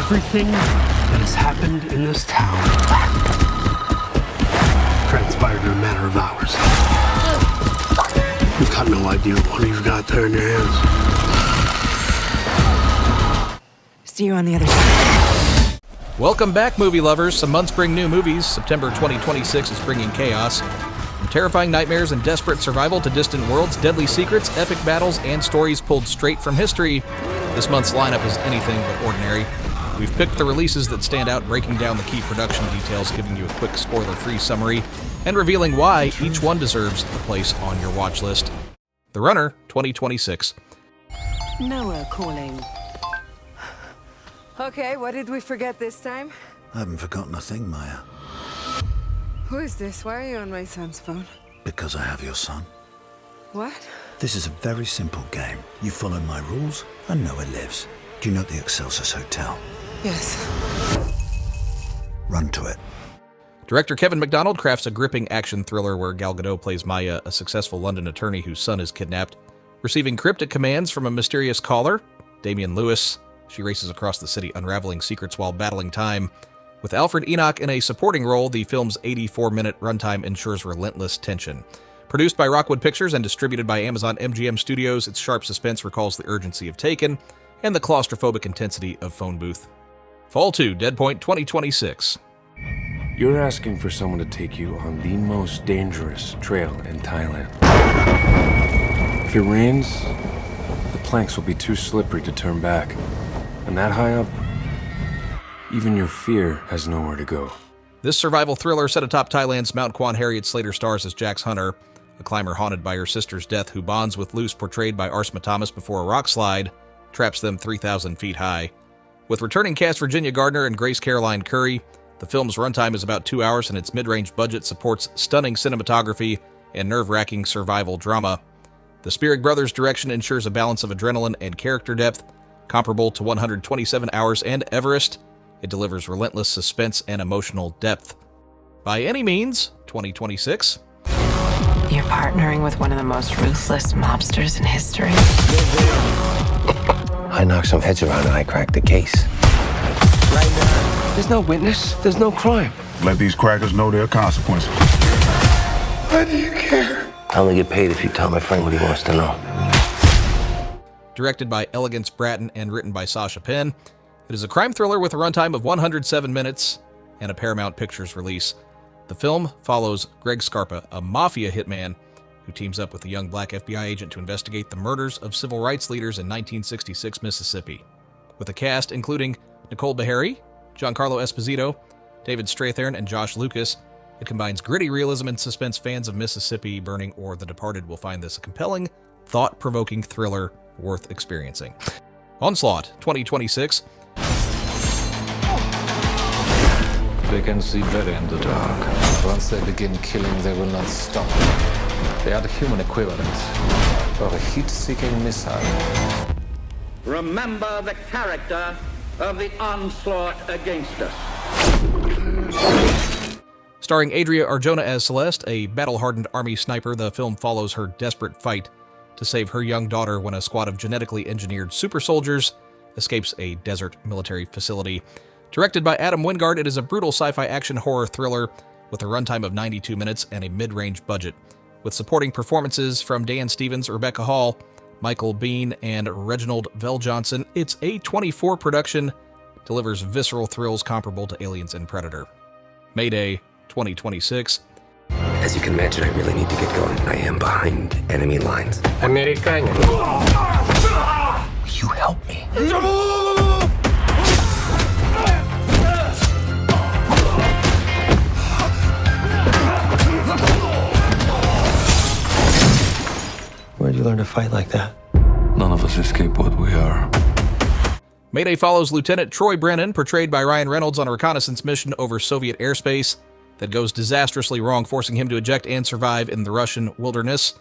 Everything that has happened in this town transpired in a matter of hours. You've got no idea what you've got there in your hands. See you on the other side. Welcome back, movie lovers. Some months bring new movies. September 2026 is bringing chaos. From terrifying nightmares and desperate survival to distant worlds, deadly secrets, epic battles, and stories pulled straight from history, this month's lineup is anything but ordinary. We've picked the releases that stand out, breaking down the key production details, giving you a quick spoiler-free summary, and revealing why each one deserves a place on your watch list. The Runner 2026. Noah calling. Okay, what did we forget this time? I haven't forgotten a thing, Maya. Who is this? Why are you on my son's phone? Because I have your son. What? This is a very simple game. You follow my rules, and Noah lives. Do you know the Excelsis Hotel? Yes. Run to it. Director Kevin MacDonald crafts a gripping action thriller where Gal Gadot plays Maya, a successful London attorney whose son is kidnapped. Receiving cryptic commands from a mysterious caller, Damian Lewis, she races across the city unraveling secrets while battling time. With Alfred Enoch in a supporting role, the film's 84-minute runtime ensures relentless tension. Produced by Rockwood Pictures and distributed by Amazon MGM Studios, its sharp suspense recalls the urgency of Taken and the claustrophobic intensity of Phone Booth. Fall 2, DEADPOINT 2026. You're asking for someone to take you on the most dangerous trail in Thailand. If it rains, the planks will be too slippery to turn back. And that high up, even your fear has nowhere to go. This survival thriller set atop Thailand's Mount Kwan Harriet Slater stars as Jax Hunter, a climber haunted by her sister's death who bonds with Luce, portrayed by Arsma Thomas, before a rock slide traps them 3,000 feet high. With returning cast Virginia Gardner and Grace Caroline Curry, the film's runtime is about 2 hours and its mid-range budget supports stunning cinematography and nerve-wracking survival drama. The Spierig brothers' direction ensures a balance of adrenaline and character depth, comparable to 127 Hours and Everest. It delivers relentless suspense and emotional depth. By Any Means 2026. You're partnering with one of the most ruthless mobsters in history. I knocked some heads around and I cracked the case. Right now, there's no witness, there's no crime. Let these crackers know their consequences. Why do you care? I only get paid if you tell my friend what he wants to know. Directed by Elegance Bratton and written by Sasha Penn, it is a crime thriller with a runtime of 107 minutes and a Paramount Pictures release. The film follows Greg Scarpa, a mafia hitman who teams up with a young black FBI agent to investigate the murders of civil rights leaders in 1966 Mississippi. With a cast including Nicole Beharie, Giancarlo Esposito, David Strathairn, and Josh Lucas, it combines gritty realism and suspense. Fans of Mississippi Burning or The Departed will find this a compelling, thought-provoking thriller worth experiencing. Onslaught 2026. They can see better in the dark. Once they begin killing, they will not stop. They are the human equivalent of a heat-seeking missile. Remember the character of the onslaught against us. Starring Adria Arjona as Celeste, a battle-hardened army sniper, the film follows her desperate fight to save her young daughter when a squad of genetically engineered super soldiers escapes a desert military facility. Directed by Adam Wingard, it is a brutal sci-fi action horror thriller with a runtime of 92 minutes and a mid-range budget. With supporting performances from Dan Stevens, Rebecca Hall, Michael Bean, and Reginald VelJohnson, its A24 production delivers visceral thrills comparable to Aliens and Predator. Mayday 2026. As you can imagine, I really need to get going. I am behind enemy lines. Americano. Will you help me? Where'd you learn to fight like that? None of us escape what we are. Mayday follows Lieutenant Troy Brennan, portrayed by Ryan Reynolds, on a reconnaissance mission over Soviet airspace that goes disastrously wrong, forcing him to eject and survive in the Russian wilderness.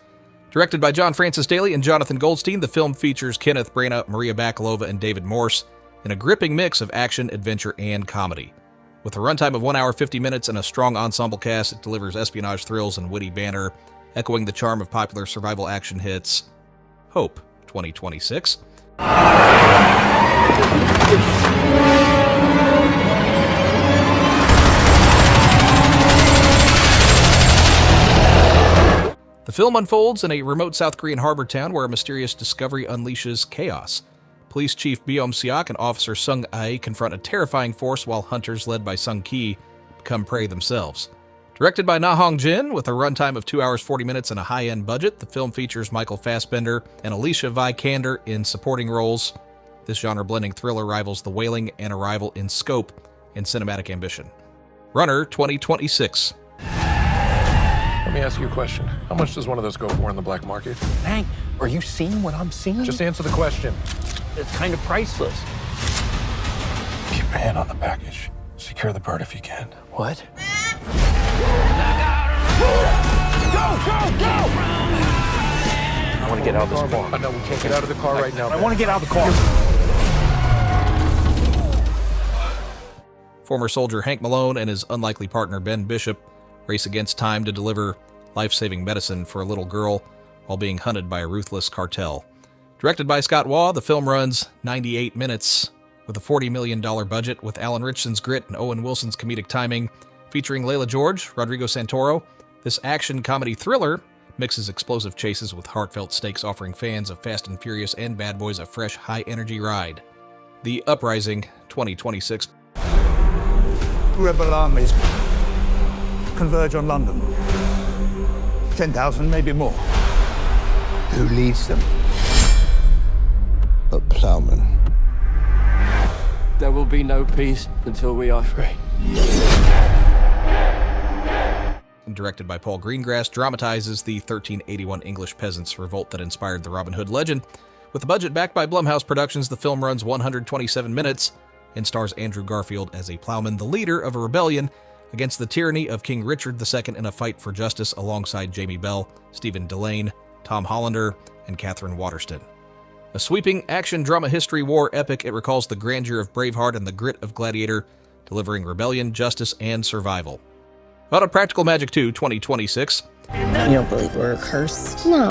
Directed by John Francis Daly and Jonathan Goldstein, the film features Kenneth Branagh, Maria Bakalova, and David Morse in a gripping mix of action, adventure, and comedy. With a runtime of 1 hour 50 minutes and a strong ensemble cast, it delivers espionage thrills and witty banter, echoing the charm of popular survival action hits. Hope 2026. film unfolds in a remote South Korean harbor town where a mysterious discovery unleashes chaos. Police Chief Byom-seok and Officer Sung-ae confront a terrifying force while hunters led by Sung-ki become prey themselves. Directed by Na Hong-jin, with a runtime of 2 hours 40 minutes and a high-end budget, the film features Michael Fassbender and Alicia Vikander in supporting roles. This genre-blending thriller rivals The Wailing and Arrival in scope and cinematic ambition. Runner 2026. Let me ask you a question. How much does one of those go for in the black market? Hank, are you seeing what I'm seeing? Just answer the question. It's kind of priceless. Keep your hand on the package. Secure the bird if you can. What? I want to get out of this car. No, we can't get out of the car right now. I want to get out of the car. Former soldier Hank Malone and his unlikely partner Ben Bishop race against time to deliver life-saving medicine for a little girl while being hunted by a ruthless cartel. Directed by Scott Waugh, the film runs 98 minutes with a $40 million budget, with Alan Ritchson's grit and Owen Wilson's comedic timing. Featuring Layla George, Rodrigo Santoro, this action-comedy thriller mixes explosive chases with heartfelt stakes, offering fans of Fast and Furious and Bad Boys a fresh, high-energy ride. The Uprising 2026. Rebel armies converge on London. 10,000, maybe more. Who leads them? A plowman. There will be no peace until we are free. Directed by Paul Greengrass, dramatizes the 1381 English peasants' revolt that inspired the Robin Hood legend. With a budget backed by Blumhouse Productions, the film runs 127 minutes and stars Andrew Garfield as a plowman, the leader of a rebellion against the tyranny of King Richard II in a fight for justice alongside Jamie Bell, Stephen Delane, Tom Hollander, and Catherine Waterston. A sweeping action drama history war epic, it recalls the grandeur of Braveheart and the grit of Gladiator, delivering rebellion, justice, and survival. About Practical Magic 2 2026. You don't believe we're cursed? No.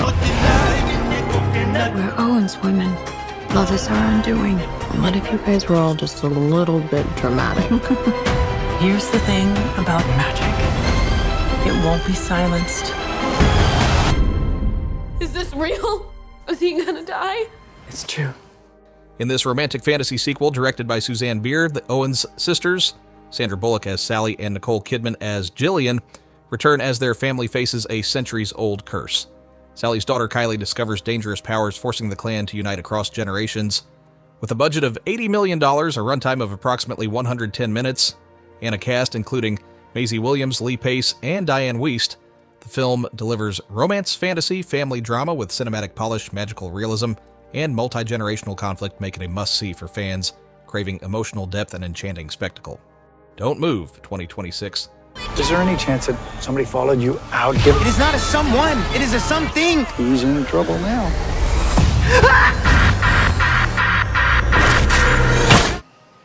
We're Owen's women. Love is our undoing. What if you guys were all just a little bit dramatic? Here's the thing about magic. It won't be silenced. Is this real? Is he gonna die? It's true. In this romantic fantasy sequel, directed by Suzanne Beard, the Owens sisters, Sandra Bullock as Sally and Nicole Kidman as Jillian, return as their family faces a centuries-old curse. Sally's daughter Kylie discovers dangerous powers, forcing the clan to unite across generations. With a budget of $80 million, a runtime of approximately 110 minutes, and a cast including Maisie Williams, Lee Pace, and Diane Wiest, the film delivers romance, fantasy, family drama with cinematic polish, magical realism, and multi-generational conflict, make it a must-see for fans craving emotional depth and enchanting spectacle. Don't Move 2026. Is there any chance that somebody followed you out here? It is not a someone. It is a something. Who's in trouble now?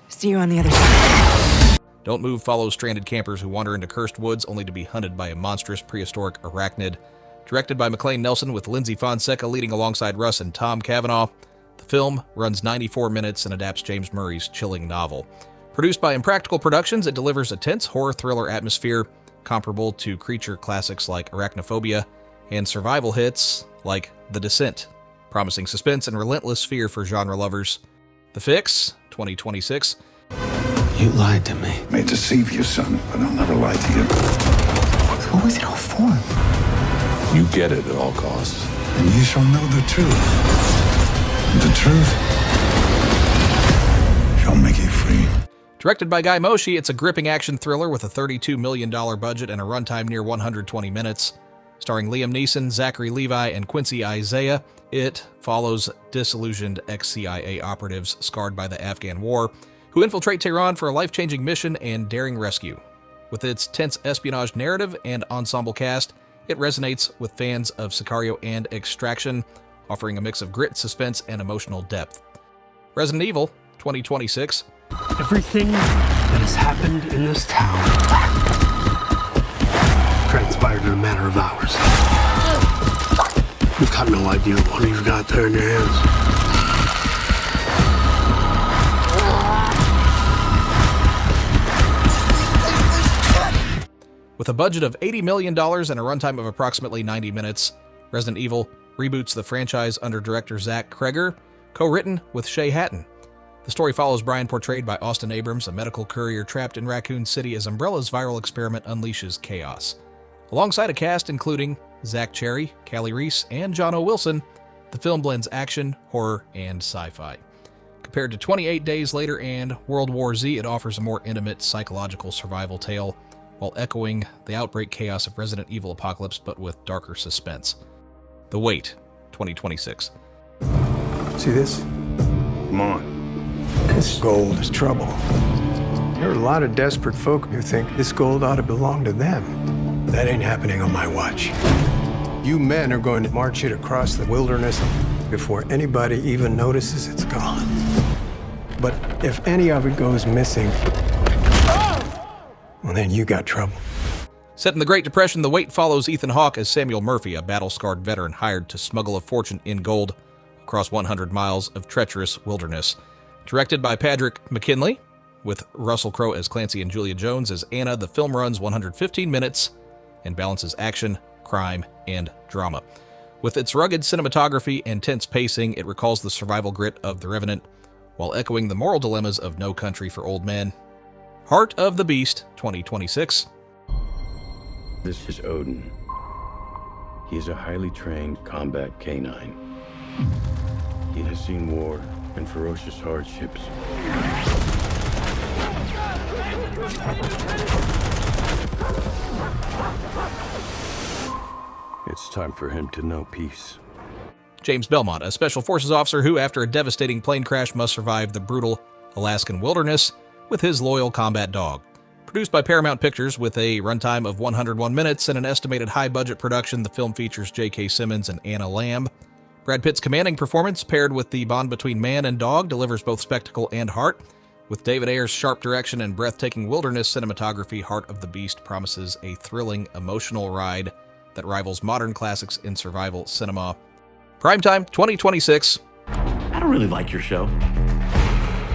See you on the other side. Don't Move follows stranded campers who wander into cursed woods only to be hunted by a monstrous prehistoric arachnid. Directed by McLean Nelson, with Lindsay Fonseca leading alongside Russ and Tom Cavanaugh, the film runs 94 minutes and adapts James Murray's chilling novel. Produced by Impractical Productions, it delivers a tense horror thriller atmosphere comparable to creature classics like Arachnophobia and survival hits like The Descent, promising suspense and relentless fear for genre lovers. The Fix 2026. You lied to me. May deceive you, son, but I'll never lie to you. What was it all for? You get it at all costs. And you shall know the truth. And the truth shall make you free. Directed by Guy Moshi, it's a gripping action thriller with a $32 million budget and a runtime near 120 minutes. Starring Liam Neeson, Zachary Levi, and Quincy Isaiah, it follows disillusioned ex-CIA operatives scarred by the Afghan War who infiltrate Tehran for a life-changing mission and daring rescue. With its tense espionage narrative and ensemble cast, it resonates with fans of Sicario and Extraction, offering a mix of grit, suspense, and emotional depth. Resident Evil 2026. Everything that has happened in this town transpired in a matter of hours. You've got no idea what you've got there in your hands. With a budget of $80 million and a runtime of approximately 90 minutes, Resident Evil reboots the franchise under director Zach Kreger, co-written with Shay Hatton. The story follows Brian, portrayed by Austin Abrams, a medical courier trapped in Raccoon City as Umbrella's viral experiment unleashes chaos. Alongside a cast including Zach Cherry, Callie Reese, and John O. Wilson, the film blends action, horror, and sci-fi. Compared to 28 Days Later and World War Z, it offers a more intimate psychological survival tale while echoing the outbreak chaos of Resident Evil Apocalypse, but with darker suspense. The Wait, 2026. See this? Come on. This gold is trouble. There are a lot of desperate folk who think this gold ought to belong to them. That ain't happening on my watch. You men are going to march it across the wilderness before anybody even notices it's gone. But if any of it goes missing, well, then you got trouble. Set in the Great Depression, The Wait follows Ethan Hawke as Samuel Murphy, a battle-scarred veteran hired to smuggle a fortune in gold across 100 miles of treacherous wilderness. Directed by Patrick McKinley, with Russell Crowe as Clancy and Julia Jones as Anna, the film runs 115 minutes and balances action, crime, and drama. With its rugged cinematography and tense pacing, it recalls the survival grit of The Revenant, while echoing the moral dilemmas of No Country for Old Men. Heart of the Beast, 2026. This is Odin. He is a highly trained combat canine. He has seen war and ferocious hardships. It's time for him to know peace. James Belmont, a special forces officer who, after a devastating plane crash, must survive the brutal Alaskan wilderness with his loyal combat dog. Produced by Paramount Pictures with a runtime of 101 minutes and an estimated high-budget production, the film features J.K. Simmons and Anna Lamb. Brad Pitt's commanding performance, paired with the bond between man and dog, delivers both spectacle and heart. With David Ayer's sharp direction and breathtaking wilderness cinematography, Heart of the Beast promises a thrilling, emotional ride that rivals modern classics in survival cinema. Primetime 2026. I don't really like your show,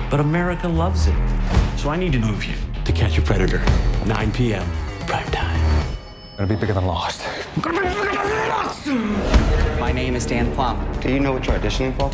but America loves it. So I need to move you to Catch a Predator, 9 p.m. Primetime. Gonna be bigger than Lost. My name is Dan Plum. Do you know what you're auditioning for?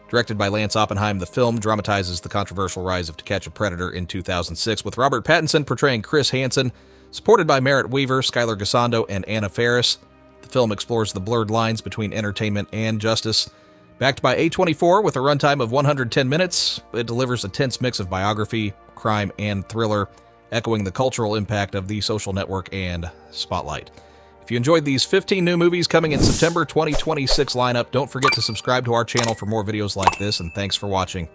Directed by Lance Oppenheim, the film dramatizes the controversial rise of To Catch a Predator in 2006, with Robert Pattinson portraying Chris Hansen, supported by Merritt Weaver, Skylar Gassando, and Anna Faris. The film explores the blurred lines between entertainment and justice. Backed by A24 with a runtime of 110 minutes, it delivers a tense mix of biography, crime, and thriller, echoing the cultural impact of The Social Network and Spotlight. If you enjoyed these 15 new movies coming in September 2026 lineup, don't forget to subscribe to our channel for more videos like this, and thanks for watching.